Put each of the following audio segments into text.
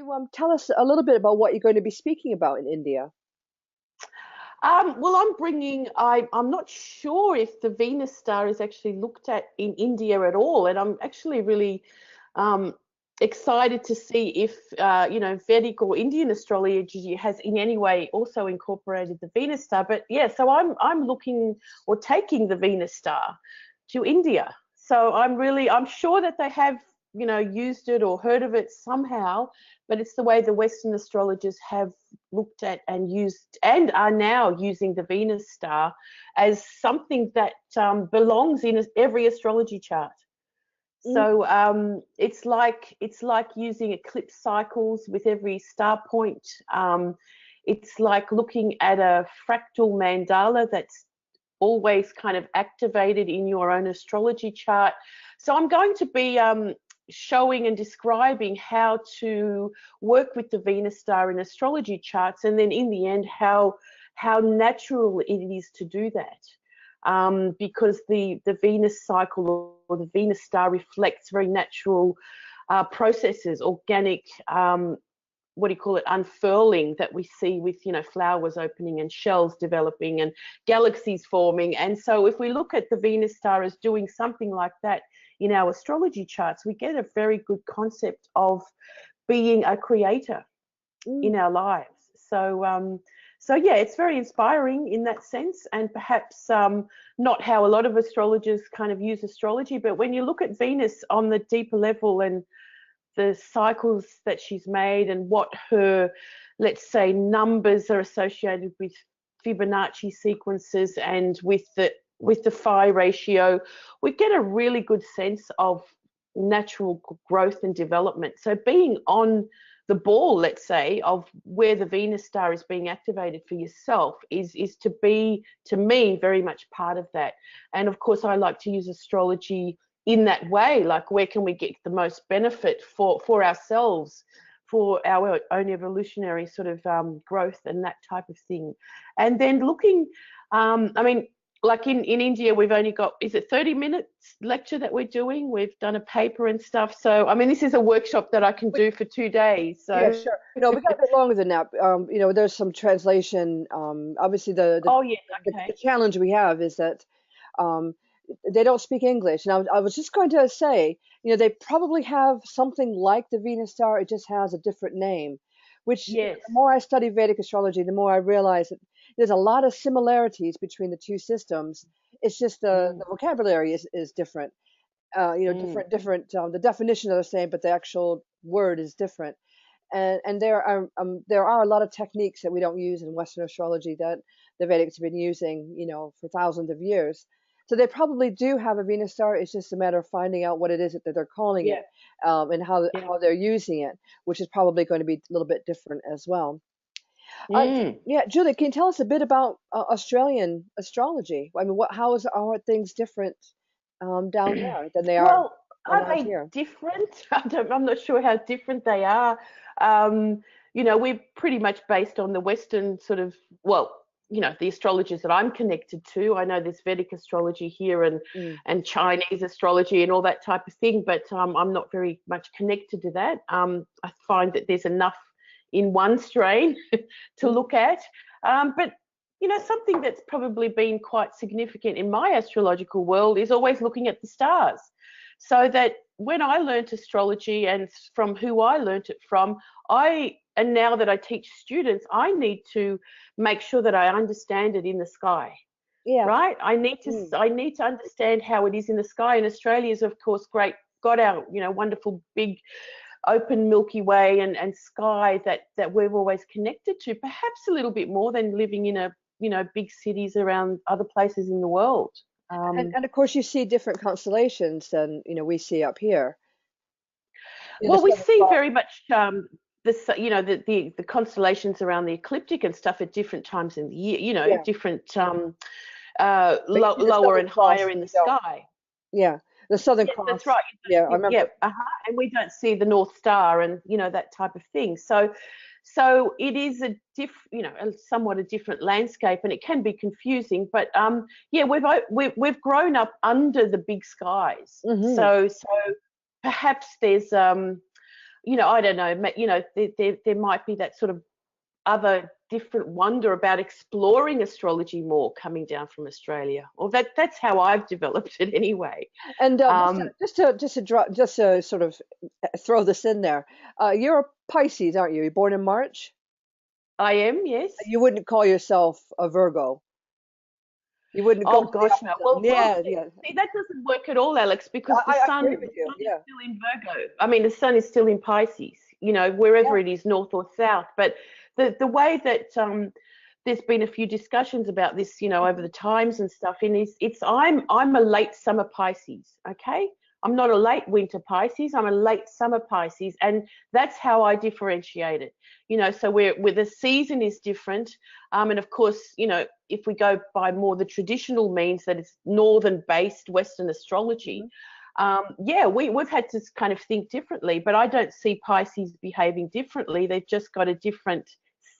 you tell us a little bit about what you're going to be speaking about in India? Well, I'm not sure if the Venus star is actually looked at in India at all, and I'm actually really um, excited to see if, Vedic or Indian astrology has in any way also incorporated the Venus star. But yeah, so I'm looking or taking the Venus star to India. So I'm sure that they have, used it or heard of it somehow, but it's the way the Western astrologers have looked at and used and are now using the Venus star as something that belongs in every astrology chart. Mm. So it's like using eclipse cycles with every star point. It's like looking at a fractal mandala that's always kind of activated in your own astrology chart. So I'm going to be showing and describing how to work with the Venus star in astrology charts, and then in the end how natural it is to do that. Because the Venus cycle or the Venus star reflects very natural processes, organic, what do you call it, unfurling that we see with, flowers opening and shells developing and galaxies forming. And so if we look at the Venus star as doing something like that in our astrology charts, we get a very good concept of being a creator in our lives. So yeah, it's very inspiring in that sense, and perhaps not how a lot of astrologers kind of use astrology, but when you look at Venus on the deeper level and the cycles that she's made and what her, let's say, numbers are associated with Fibonacci sequences and with the phi ratio, we get a really good sense of natural growth and development. So being on the ball, let's say, of where the Venus star is being activated for yourself is to be, to me, very much part of that. And of course, I like to use astrology in that way, like where can we get the most benefit for ourselves, for our own evolutionary sort of growth and that type of thing. And then looking, like in India, we've only got, is it 30 minutes lecture that we're doing? We've done a paper and stuff. So, I mean, this is a workshop that I can do for 2 days. So, Yeah, sure. We got a bit longer than that. There's some translation. Obviously, oh, yes, the okay. challenge we have is that um, they don't speak English. And I was just going to say, they probably have something like the Venus star. It just has a different name, which Yes. the more I study Vedic astrology, the more I realize that there's a lot of similarities between the two systems. It's just the vocabulary is different. Different. The definition are the same, but the actual word is different. And there are a lot of techniques that we don't use in Western astrology that the Vedics have been using, for thousands of years. So they probably do have a Venus star. It's just a matter of finding out what it is that they're calling Yeah. it, and how they're using it, which is probably going to be a little bit different as well. Mm. Yeah, Julie, can you tell us a bit about Australian astrology? I mean, how are things different down there than they are Well, are around they here? different? I'm not sure how different they are. We're pretty much based on the Western sort of, well, the astrologers that I'm connected to. I know there's Vedic astrology here Mm. and Chinese astrology and all that type of thing, but I'm not very much connected to that. I find that there's enough in one strain to look at. But something that's probably been quite significant in my astrological world is always looking at the stars. So that when I learnt astrology and from who I learnt it from, and now that I teach students, I need to make sure that I understand it in the sky. Yeah. Right? I need Mm. to understand how it is in the sky. And Australia is, of course, got our, wonderful big open Milky Way and sky that we've always connected to, perhaps a little bit more than living in big cities around other places in the world. And of course, you see different constellations than we see up here. The Well, we Southern see Cross. very much the constellations around the ecliptic and stuff at different times in the year. Yeah, Different but you see the lower Southern and Cross, higher in and the we don't. sky. Yeah, the Southern Yes, that's Cross. right. Yeah, I Yeah, remember. and we don't see the North Star and that type of thing. So it is somewhat a different landscape, and it can be confusing. But yeah, we've grown up under the big skies, Hmm. so perhaps there's I don't know, there might be that sort of other different wonder about exploring astrology more coming down from Australia. Or that's how I've developed it anyway. And Um, just to sort of throw this in there, you're a Pisces, aren't you? You're born in March. I am, yes. You wouldn't call yourself a Virgo. You wouldn't go Oh to the gosh, no. opposite. Well, Yeah, yeah. see, that doesn't work at all, Alex, because the I sun, agree the with you. sun is Yeah, still in Virgo. I mean, the sun is still in Pisces. yeah. Wherever it is, north or south. But the way that there's been a few discussions about this, over Mhm. the times and stuff, and I'm a late summer Pisces. Okay, I'm not a late winter Pisces. I'm a late summer Pisces, and that's how I differentiate it. So where the season is different, and of course, if we go by more the traditional means that it's northern based Western astrology, Mhm. yeah, we've had to kind of think differently, but I don't see Pisces behaving differently. They've just got a different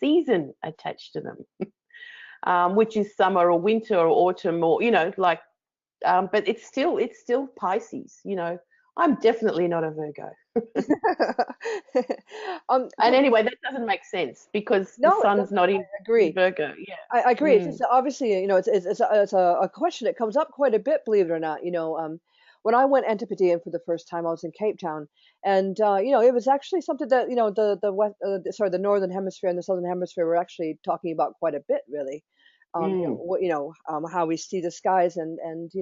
season attached to them, which is summer or winter or autumn, or like, but it's still Pisces. I'm definitely not a Virgo. And But anyway, that doesn't make sense because the no, it sun's doesn't. not I in agree. Virgo. Yeah. I agree. It's Mm, just obviously, it's a question that comes up quite a bit, believe it or not. When I went Antipodean for the first time, I was in Cape Town, and it was actually something that the northern hemisphere and the southern hemisphere were actually talking about quite a bit, really. mm. How we see the skies, and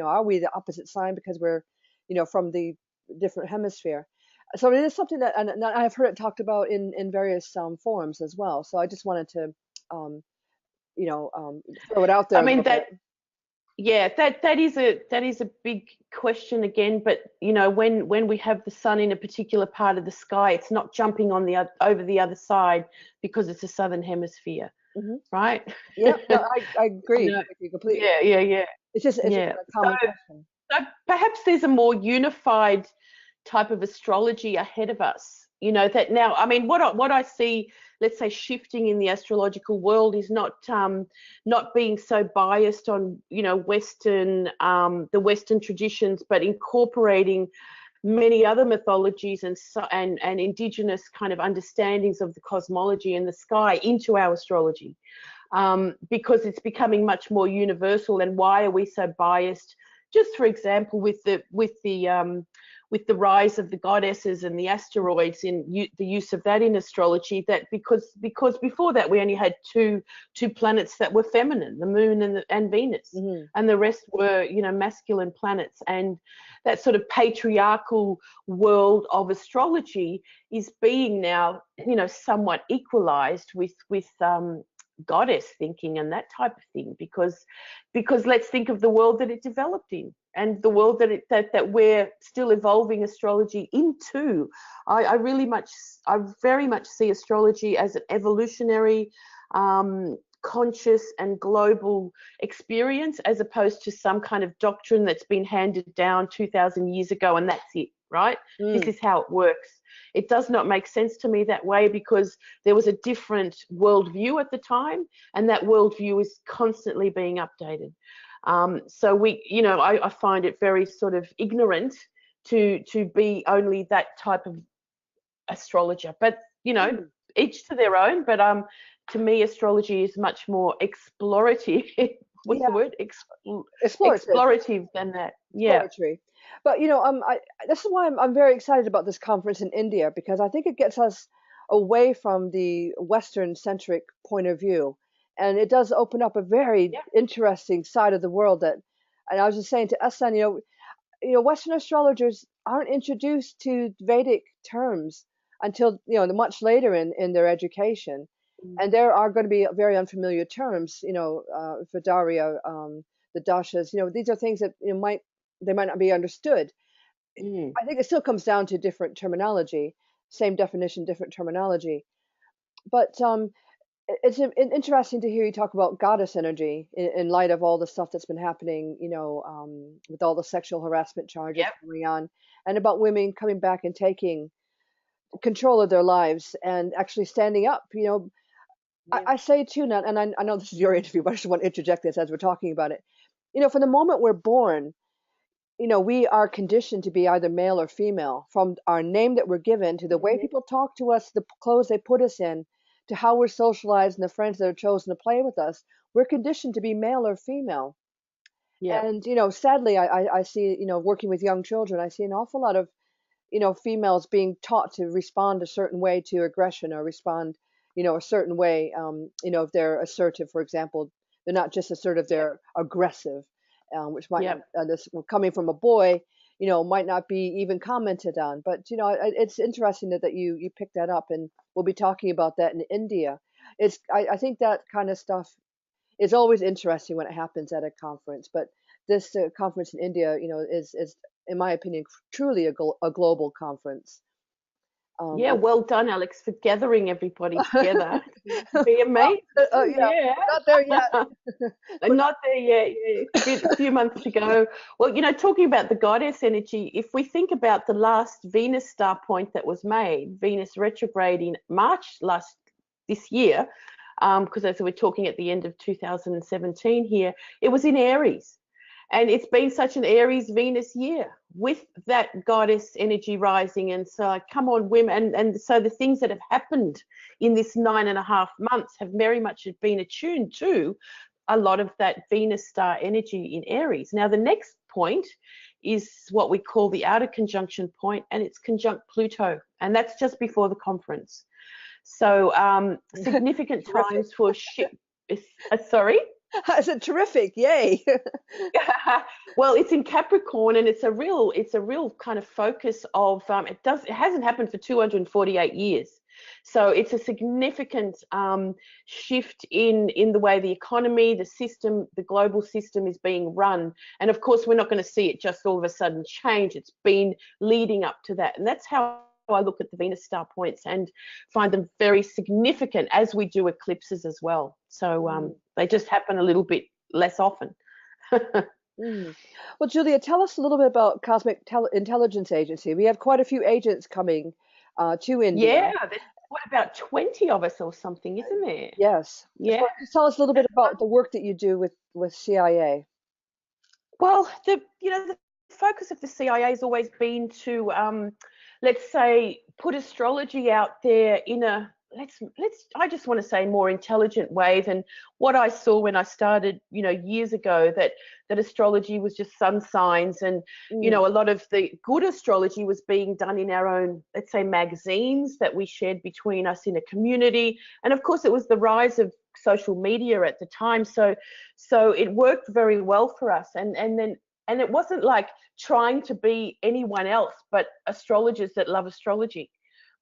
are we the opposite sign because we're, from the different hemisphere. So it is something that, and I've heard it talked about in various forums as well. So I just wanted to. Um, throw it out there I a little mean bit. yeah, that is a big question again. But when we have the sun in a particular part of the sky, it's not jumping on over the other side because it's a southern hemisphere, Hmm. right? Yeah, no, I agree No, with you completely. yeah, yeah, yeah, It's just yeah. a common question. So perhaps there's a more unified type of astrology ahead of us. That now, I mean, what I see, let's say, shifting in the astrological world is not being so biased on the Western traditions, but incorporating many other mythologies and indigenous kind of understandings of the cosmology and the sky into our astrology, because it's becoming much more universal. And why are we so biased? Just for example, with the rise of the goddesses and the asteroids in the use of that in astrology, that because before that we only had two planets that were feminine, the moon and Venus, Hmm. and the rest were masculine planets. And that sort of patriarchal world of astrology is being now somewhat equalized with goddess thinking and that type of thing, because let's think of the world that it developed in and the world that we're still evolving astrology into. I very much see astrology as an evolutionary, conscious and global experience, as opposed to some kind of doctrine that's been handed down 2,000 years ago and that's it, right? This Mm. is how it works. It does not make sense to me that way, because there was a different worldview at the time, and that worldview is constantly being updated. So I find it very sort of ignorant to be only that type of astrologer. But Mm. each to their own. But to me, astrology is much more explorative. What's Yeah, the word? explorative, Explorative than that. Yeah. exploratory. But this is why I'm very excited about this conference in India, because I think it gets us away from the Western centric point of view, and it does open up a very Yeah. interesting side of the world that. And I was just saying to Esan, Western astrologers aren't introduced to Vedic terms until much later in their education, Mm. and there are going to be very unfamiliar terms, Vidaria, the dashas. These are things that they might not be understood. Mm. I think it still comes down to different terminology, same definition, different terminology. But it's interesting to hear you talk about goddess energy in light of all the stuff that's been happening, with all the sexual harassment charges Yep. going on, and about women coming back and taking control of their lives and actually standing up. Yeah. I say too, now, and I know this is your interview, but I just want to interject this as we're talking about it. From the moment we're born, we are conditioned to be either male or female from our name that we're given to the way Mhm. people talk to us, the clothes they put us in, to how we're socialized and the friends that are chosen to play with us. We're conditioned to be male or female. Yep. And, sadly, I see, working with young children, I see an awful lot of, females being taught to respond a certain way to aggression or respond, a certain way. If they're assertive, for example, they're not just assertive, Yep. they're aggressive, which might not, Yep. this coming from a boy, might not be even commented on. But, it's interesting that you picked that up, and we'll be talking about that in India. I think that kind of stuff is always interesting when it happens at a conference, but this conference in India, is in my opinion truly a global conference. Yeah, It's well done, Alex, for gathering everybody together. Be well, amazing. yeah, Yeah. we're not there yet. And not there yet. Yeah, a few months to go. Well, talking about the goddess energy, if we think about the last Venus star point that was made, Venus retrograde in March this year, because as we're talking at the end of 2017 here, it was in Aries. And it's been such an Aries Venus year with that goddess energy rising. And so, come on, women. And so, the things that have happened in this 9.5 months have very much been attuned to a lot of that Venus star energy in Aries. Now, the next point is what we call the outer conjunction point, and it's conjunct Pluto. And that's just before the conference. So, significant Terrific. times for sorry? I said terrific, yay. Well, it's in Capricorn, and it's a real kind of focus of it hasn't happened for 248 years, so it's a significant shift in the way the economy, the system, the global system is being run. And of course, we're not going to see it just all of a sudden change. It's been leading up to that, and that's how I look at the Venus star points and find them very significant, as we do eclipses as well. So they just happen a little bit less often. Mm. Well, Julia, tell us a little bit about Cosmic Intelligence Agency. We have quite a few agents coming to Yeah, India. there's what, about 20 of us or something, isn't there? Yes. Yeah. Just tell us a little bit about the work that you do with CIA. Well, the focus of the CIA has always been to, let's say, put astrology out there in a I just want to say more intelligent way than what I saw when I started, years ago, that astrology was just sun signs, and Mm. a lot of the good astrology was being done in our own, let's say, magazines that we shared between us in a community. And of course, it was the rise of social media at the time, so it worked very well for us. And it wasn't like trying to be anyone else but astrologers that love astrology,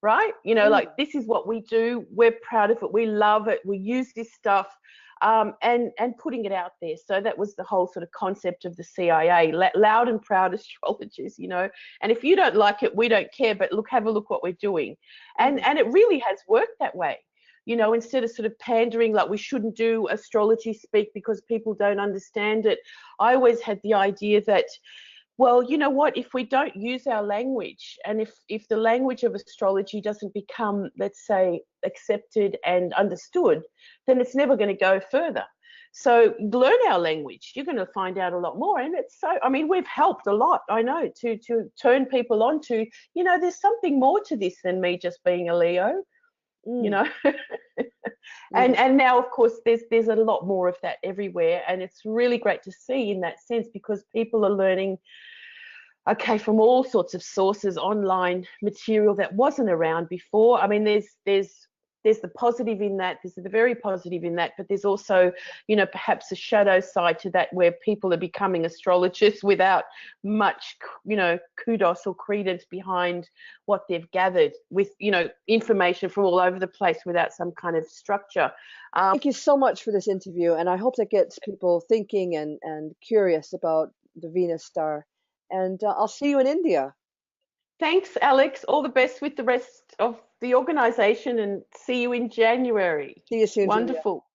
right? Mm. Like, this is what we do, we're proud of it, we love it, we use this stuff, and putting it out there. So that was the whole sort of concept of the CIA: loud and proud astrologers. And if you don't like it, we don't care, but have a look what we're doing. and Mhm. and it really has worked that way. Instead of sort of pandering like we shouldn't do astrology speak because people don't understand it, I always had the idea that, well, you know what, if we don't use our language, and if the language of astrology doesn't become, let's say, accepted and understood, then it's never going to go further. So learn our language, you're going to find out a lot more. And it's so, I mean, we've helped a lot, I know, to turn people on to, there's something more to this than me just being a Leo, you Mm. know. Mm. And now, of course, there's a lot more of that everywhere, and it's really great to see in that sense, because people are learning, okay, from all sorts of sources, online material that wasn't around before. I mean, there's the positive in that, there's the very positive in that, but there's also, perhaps a shadow side to that, where people are becoming astrologers without much, kudos or credence behind what they've gathered, with, information from all over the place without some kind of structure. Thank you so much for this interview, and I hope that gets people thinking and curious about the Venus star. And I'll see you in India. Thanks, Alex. All the best with the rest of the organization, and see you in January. See you soon, Julia. Wonderful.